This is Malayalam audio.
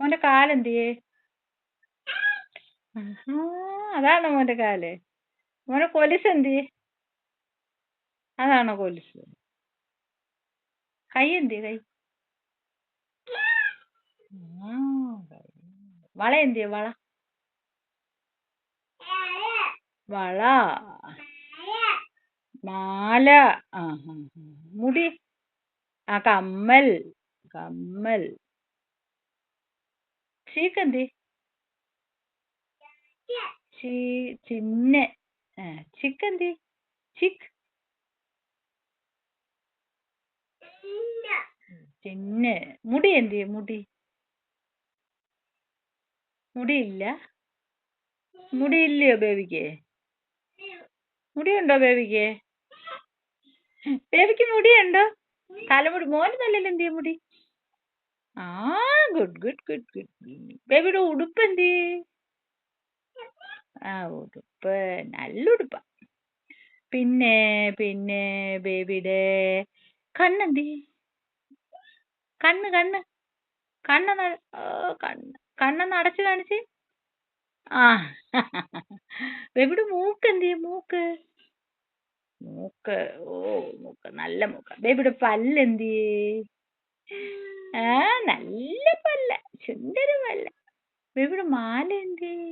മോന്റെ കാലെന്തിയേ? അതാണോ മോന്റെ കാല്? മോനെ കൊലുസ് എന്തിയേ? അതാണോ കൊലുസ്? കൈ എന്തിയേ കൈ? വള എന്തിയേ വള? വള മാല മുടി കമ്മൽ കമ്മൽ ചീക്കെന്തി? ചിന്ന ചിക്കെന്തി? ചിക്ക് ചിന്ന മുടി എന്തിയേ മുടി? മുടിയില്ല. മുടിയില്ലയോ ബേബിക്ക്? മുടിയുണ്ടോ ബേബിക്ക്? ബേബിക്ക് മുടിയുണ്ടോ? തലമുടി. മോന് തലയിൽ എന്തിയ മുടി? Good good good good. ബേബിയുടെ ഉടുപ്പ് എന്തിയേ? ഉടുപ്പ് നല്ല ഉടുപ്പാ. പിന്നെ പിന്നെ ബേബിയുടെ കണ്ണെന്തി? കണ്ണ് കണ്ണ് കണ്ണ് കണ്ണൊന്ന് അടച്ചു കാണിച്ച്. ബേബിയുടെ മൂക്ക് എന്തിയെ? മൂക്ക് മൂക്ക് മൂക്ക് നല്ല മൂക്ക. ബേബിയുടെ പല്ല് എന്തിയേ? നല്ല പല്ല, സുന്ദര പല്ല. ബേബിയുടെ മാല എന്തിയേ?